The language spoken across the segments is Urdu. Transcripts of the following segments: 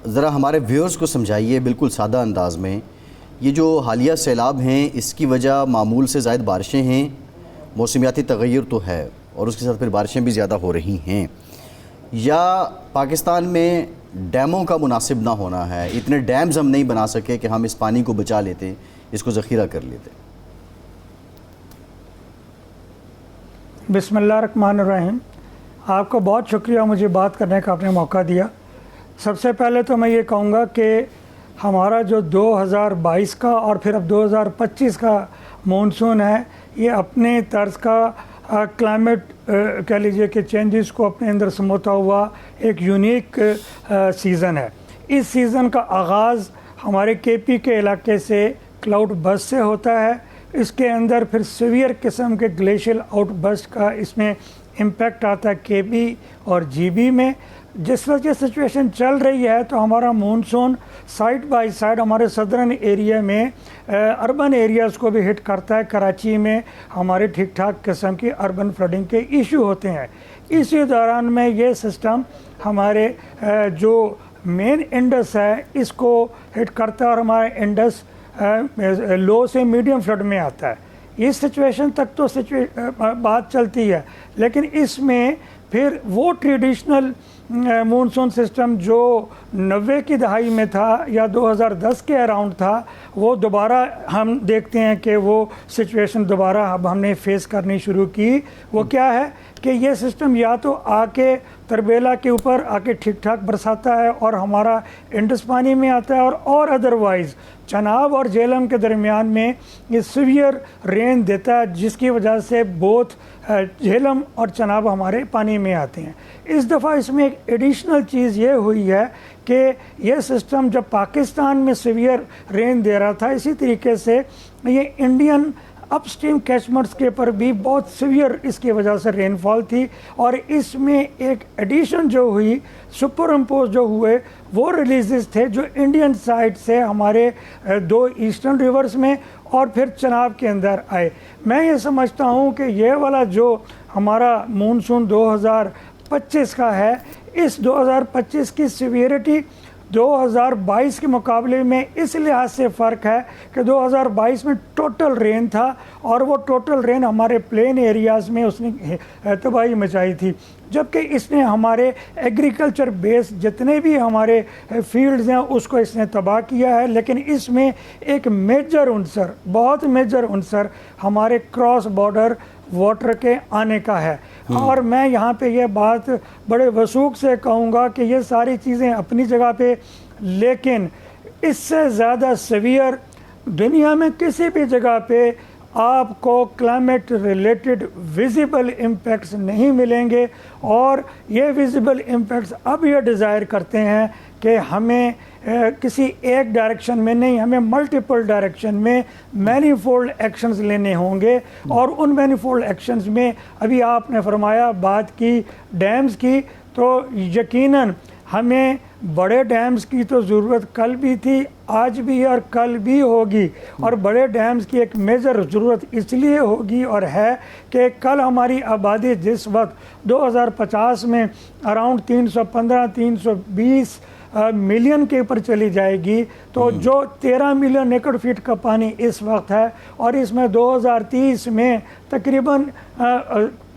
ذرا ہمارے ویورز کو سمجھائیے بالکل سادہ انداز میں، یہ جو حالیہ سیلاب ہیں اس کی وجہ معمول سے زائد بارشیں ہیں، موسمیاتی تغیر تو ہے اور اس کے ساتھ پھر بارشیں بھی زیادہ ہو رہی ہیں، یا پاکستان میں ڈیموں کا مناسب نہ ہونا ہے، اتنے ڈیمز ہم نہیں بنا سکے کہ ہم اس پانی کو بچا لیتے، اس کو ذخیرہ کر لیتے؟ بسم اللہ الرحمن الرحیم. آپ کو بہت شکریہ مجھے بات کرنے کا آپ نے موقع دیا. سب سے پہلے تو میں یہ کہوں گا کہ ہمارا جو 2022 کا اور پھر اب 2025 کا مونسون ہے، یہ اپنے طرز کا کلائمیٹ کہہ لیجئے کہ چینجز کو اپنے اندر سموتا ہوا ایک یونیک سیزن ہے. اس سیزن کا آغاز ہمارے کے پی کے علاقے سے کلاؤڈ برسٹ سے ہوتا ہے. اس کے اندر پھر سیویئر قسم کے گلیشیل آؤٹ برسٹ کا اس میں امپیکٹ آتا ہے کے بی اور جی بی میں. جس وجہ سچویشن چل رہی ہے تو ہمارا مونسون سائڈ بائی سائڈ ہمارے صدرن ایریا میں اربن ایریاز کو بھی ہٹ کرتا ہے. کراچی میں ہمارے ٹھیک ٹھاک قسم کی اربن فلڈنگ کے ایشو ہوتے ہیں. اسی دوران میں یہ سسٹم ہمارے جو مین انڈس ہے اس کو ہٹ کرتا ہے اور ہمارا انڈس لو سے میڈیم فلڈ میں آتا ہے. اس سچویشن تک تو بات چلتی ہے، لیکن اس میں پھر وہ ٹریڈیشنل مونسون سسٹم جو 90 کی دہائی میں تھا یا 2010 کے اراؤنڈ تھا، وہ دوبارہ ہم دیکھتے ہیں کہ وہ سچویشن دوبارہ اب ہم نے فیس کرنی شروع کی. وہ کیا ہے کہ یہ سسٹم یا تو آ کے تربیلا کے اوپر آ کے ٹھیک ٹھاک برساتا ہے اور ہمارا انڈس پانی میں آتا ہے، اور ادروائز چناب اور جہلم کے درمیان میں یہ سیویئر رین دیتا ہے، جس کی وجہ سے بوتھ جہلم اور چناب ہمارے پانی میں آتے ہیں. اس دفعہ اس میں ایک ایڈیشنل چیز یہ ہوئی ہے کہ یہ سسٹم جب پاکستان میں سیویئر رین دے رہا تھا، اسی طریقے سے یہ انڈین اپ سٹریم کیچمنٹس کے پر بھی بہت سیویئر اس کی وجہ سے رین فال تھی. اور اس میں ایک ایڈیشن جو ہوئی، سپر امپوز جو ہوئے، وہ ریلیزز تھے جو انڈین سائڈ سے ہمارے 2 ایسٹرن ریورز میں اور پھر چناب کے اندر آئے. میں یہ سمجھتا ہوں کہ یہ والا جو ہمارا مونسون 2025 کا ہے، اس 2025 کی سیویئرٹی 2022 کے مقابلے میں اس لحاظ سے فرق ہے کہ 2022 میں ٹوٹل رین تھا اور وہ ٹوٹل رین ہمارے پلین ایریاز میں اس نے تباہی مچائی تھی، جبکہ اس نے ہمارے ایگریکلچر بیس جتنے بھی ہمارے فیلڈز ہیں اس کو اس نے تباہ کیا ہے. لیکن اس میں ایک میجر عنصر، بہت میجر عنصر ہمارے کراس بارڈر واٹر کے آنے کا ہے. اور میں یہاں پہ یہ بات بڑے وثوق سے کہوں گا کہ یہ ساری چیزیں اپنی جگہ پہ، لیکن اس سے زیادہ سیویئر دنیا میں کسی بھی جگہ پہ آپ کو کلائمیٹ ریلیٹڈ ویزیبل امپیکٹس نہیں ملیں گے. اور یہ ویزیبل امپیکٹس اب یہ ڈیزائر کرتے ہیں کہ ہمیں کسی ایک ڈائریکشن میں نہیں، ہمیں ملٹیپل ڈائریکشن میں مینی فولڈ ایکشنز لینے ہوں گے. اور ان مینی فولڈ ایکشنز میں ابھی آپ نے فرمایا بات کی ڈیمز کی، تو یقیناً ہمیں بڑے ڈیمز کی تو ضرورت کل بھی تھی، آج بھی اور کل بھی ہوگی. اور بڑے ڈیمز کی ایک میجر ضرورت اس لیے ہوگی اور ہے کہ کل ہماری آبادی جس وقت 2050 میں اراؤنڈ 315-320 ملین کے اوپر چلی جائے گی، تو جو 13 ملین ایکڑ فیٹ کا پانی اس وقت ہے، اور اس میں 2030 میں تقریباً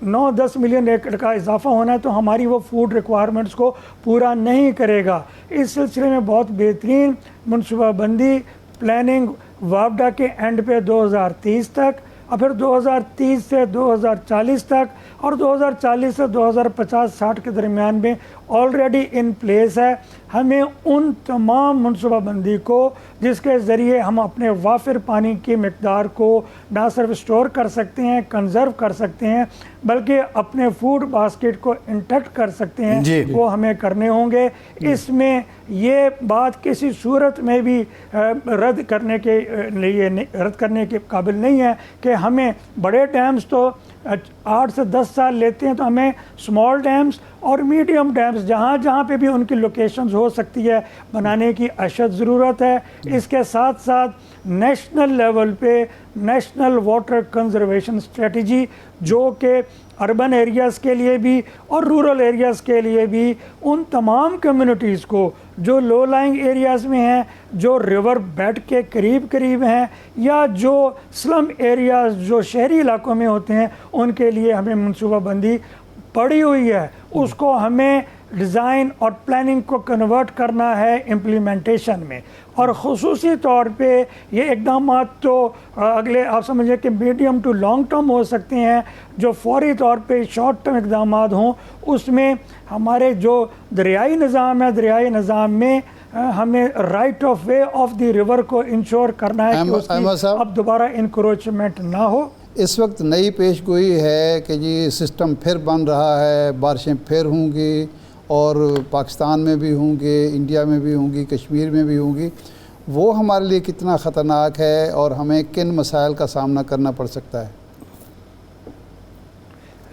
9-10 ملین ایکڑ کا اضافہ ہونا ہے، تو ہماری وہ فوڈ ریکوائرمنٹس کو پورا نہیں کرے گا. اس سلسلے میں بہت بہترین منصوبہ بندی، پلاننگ وابڈا کے اینڈ پہ 2030 تک، اور پھر 2030 سے 2040 تک، اور 2040 سے 2050-60 کے درمیان میں آلریڈی ان پلیس ہے. ہمیں ان تمام منصوبہ بندی کو جس کے ذریعے ہم اپنے وافر پانی کی مقدار کو نہ صرف اسٹور کر سکتے ہیں، کنزرو کر سکتے ہیں، بلکہ اپنے فوڈ باسکٹ کو انٹیکٹ کر سکتے ہیں، وہ ہمیں کرنے ہوں گے. اس میں یہ بات کسی صورت میں بھی رد کرنے کے قابل نہیں ہے کہ ہمیں بڑے ڈیمز تو 8 سے 10 سال لیتے ہیں، تو ہمیں اسمال ڈیمز اور میڈیم ڈیمز جہاں جہاں پہ بھی ان کی لوکیشنز ہو سکتی ہے بنانے کی اشد ضرورت ہے. اس کے ساتھ ساتھ نیشنل لیول پہ نیشنل واٹر کنزرویشن اسٹریٹجی، جو کہ اربن ایریاز کے لیے بھی اور رورل ایریاز کے لیے بھی ان تمام کمیونٹیز کو جو لو لائنگ ایریاز میں ہیں، جو ریور بیڈ کے قریب ہیں، یا جو سلم ایریاز جو شہری علاقوں میں ہوتے ہیں، ان کے لیے ہمیں منصوبہ بندی پڑی ہوئی ہے. اس کو ہمیں ڈیزائن اور پلاننگ کو کنورٹ کرنا ہے امپلیمنٹیشن میں. اور خصوصی طور پہ یہ اقدامات تو اگلے آپ سمجھیں کہ میڈیم ٹو لانگ ٹرم ہو سکتے ہیں. جو فوری طور پہ شارٹ ٹرم اقدامات ہوں، اس میں ہمارے جو دریائی نظام ہے، دریائی نظام میں ہمیں right of way of the river کو انشور کرنا ہے کہ اس کی اب دوبارہ انکروچمنٹ نہ ہو. اس وقت نئی پیش گوئی ہے کہ جی سسٹم پھر بن رہا ہے، بارشیں پھر ہوں گی، اور پاکستان میں بھی ہوں گی، انڈیا میں بھی ہوں گی، کشمیر میں بھی ہوں گی. وہ ہمارے لیے کتنا خطرناک ہے اور ہمیں کن مسائل کا سامنا کرنا پڑ سکتا ہے؟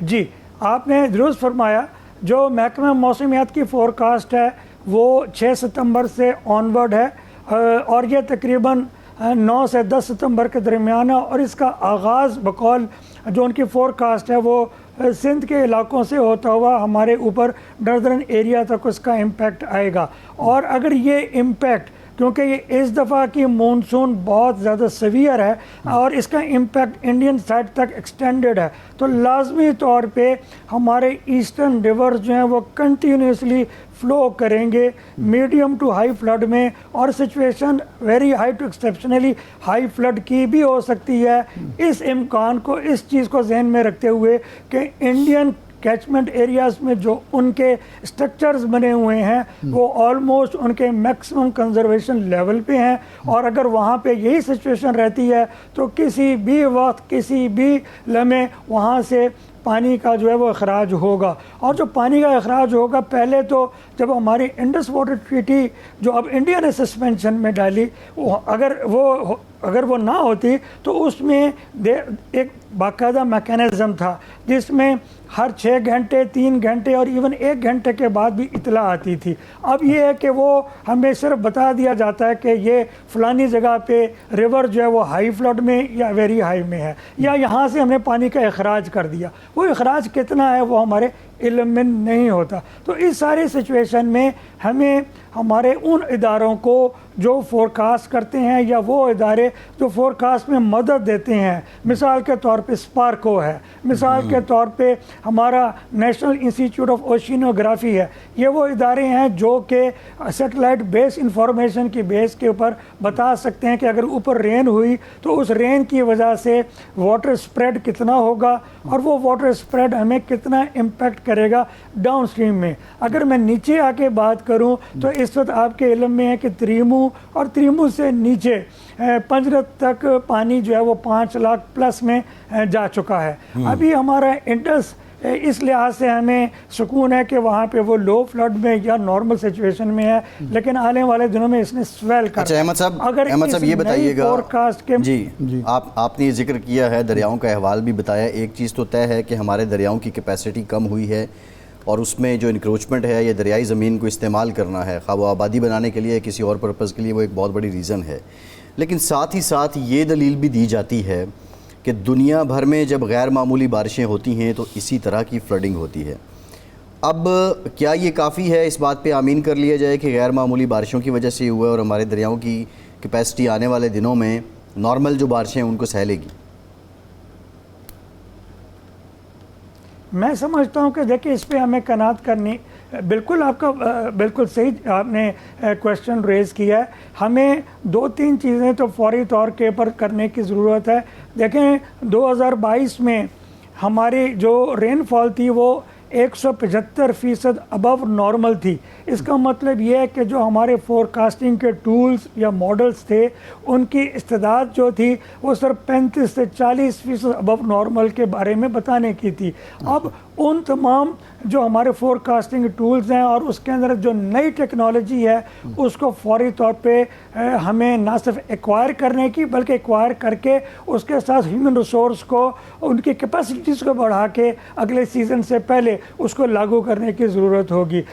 جی، آپ نے درست فرمایا. جو محکمہ موسمیات کی فورکاسٹ ہے وہ 6 ستمبر سے آنورڈ ہے، اور یہ تقریباً 9 سے 10 ستمبر کے درمیان ہے. اور اس کا آغاز بقول جو ان کی فورکاسٹ ہے وہ سندھ کے علاقوں سے ہوتا ہوا ہمارے اوپر ناردرن ایریا تک اس کا امپیکٹ آئے گا. اور اگر یہ امپیکٹ، کیونکہ یہ اس دفعہ کی مونسون بہت زیادہ سیویئر ہے اور اس کا امپیکٹ انڈین سائڈ تک ایکسٹینڈڈ ہے، تو لازمی طور پہ ہمارے ایسٹرن ریورز جو ہیں وہ کنٹینیوسلی فلو کریں گے میڈیم ٹو ہائی فلڈ میں. اور situation very high to exceptionally high flood کی بھی ہو سکتی ہے. اس امکان کو، اس چیز کو ذہن میں رکھتے ہوئے کہ انڈین کیچمنٹ ایریاز میں جو ان کے اسٹرکچرز بنے ہوئے ہیں وہ آلموسٹ ان کے میکسیمم کنزرویشن لیول پہ ہیں. اور اگر وہاں پہ یہی سچویشن رہتی ہے تو کسی بھی وقت، کسی بھی لمحے وہاں سے پانی کا جو ہے وہ اخراج ہوگا. اور جو پانی کا اخراج ہوگا، پہلے تو جب ہماری انڈس واٹر ٹریٹی جو اب انڈیا نے سسپینشن میں ڈالی، اگر وہ نہ ہوتی تو اس میں ایک باقاعدہ میکینزم تھا جس میں ہر 6 گھنٹے، 3 گھنٹے اور ایون 1 گھنٹے کے بعد بھی اطلاع آتی تھی. اب یہ ہے کہ وہ ہمیں صرف بتا دیا جاتا ہے کہ یہ فلانی جگہ پہ ریور جو ہے وہ ہائی فلڈ میں یا ویری ہائی میں ہے، یا یہاں سے ہم نے پانی کا اخراج کر دیا. وہ اخراج کتنا ہے وہ ہمارے علم میں نہیں ہوتا. تو اس ساری سچویشن میں ہمیں ہمارے ان اداروں کو جو فورکاسٹ کرتے ہیں یا وہ ادارے جو فورکاسٹ میں مدد دیتے ہیں، مثال کے طور پہ اسپارکو ہے، مثال کے طور پہ ہمارا نیشنل انسٹیٹیوٹ آف اوشینوگرافی ہے، یہ وہ ادارے ہیں جو کہ سیٹلائٹ بیس انفارمیشن کی بیس کے اوپر بتا سکتے ہیں کہ اگر اوپر رین ہوئی تو اس رین کی وجہ سے واٹر سپریڈ کتنا ہوگا اور وہ واٹر سپریڈ ہمیں کتنا امپیکٹ کرے گا ڈاؤن اسٹریم میں. اگر میں نیچے آ کے بات کروں تو اس وقت آپ کے علم میں ہے کہ تریمو اور تریمو سے نیچے پنجرت تک پانی جو ہے وہ 5 لاکھ پلس میں جا چکا ہے. ابھی ہمارا انڈس اس لحاظ سے ہمیں سکون ہے کہ وہاں پہ وہ لو فلڈ میں یا نارمل سچویشن میں ہے، لیکن آنے والے دنوں میں اس نے سویل کر. اچھا احمد صاحب یہ بتائیے گا، جی آپ نے یہ ذکر کیا ہے، دریاؤں کا احوال بھی بتایا. ایک چیز تو طے ہے کہ ہمارے دریاؤں کی کیپیسٹی کم ہوئی ہے اور اس میں جو انکروچمنٹ ہے یا دریائی زمین کو استعمال کرنا ہے، خواہ وہ آبادی بنانے کے لیے کسی اور پرپز کے لیے، وہ ایک بہت بڑی ریزن ہے. لیکن ساتھ ہی ساتھ یہ دلیل بھی دی جاتی ہے کہ دنیا بھر میں جب غیر معمولی بارشیں ہوتی ہیں تو اسی طرح کی فلڈنگ ہوتی ہے. اب کیا یہ کافی ہے اس بات پہ آمین کر لیا جائے کہ غیر معمولی بارشوں کی وجہ سے ہوا ہے اور ہمارے دریاؤں کی کیپیسٹی آنے والے دنوں میں نارمل جو بارشیں ہیں ان کو سہ لے گی؟ میں سمجھتا ہوں کہ دیکھیں اس پہ ہمیں قناعت کرنی، بالکل آپ کا بالکل صحیح آپ نے کویشچن ریز کیا ہے. ہمیں 2-3 چیزیں تو فوری طور کے پر کرنے کی ضرورت ہے. دیکھیں 2022 میں ہماری جو رین فال تھی وہ 175% ابو نارمل تھی. اس کا مطلب یہ ہے کہ جو ہمارے فورکاسٹنگ کے ٹولز یا ماڈلز تھے ان کی استعداد جو تھی وہ صرف 35 سے 40% ابو نارمل کے بارے میں بتانے کی تھی. اب ان تمام جو ہمارے فورکاسٹنگ ٹولز ہیں اور اس کے اندر جو نئی ٹیکنالوجی ہے اس کو فوری طور پہ ہمیں نہ صرف ایکوائر کرنے کی بلکہ ایکوائر کر کے اس کے ساتھ ہیومن ریسورس کو، ان کی کیپیسٹیز کو بڑھا کے اگلے سیزن سے پہلے اس کو لاگو کرنے کی ضرورت ہوگی.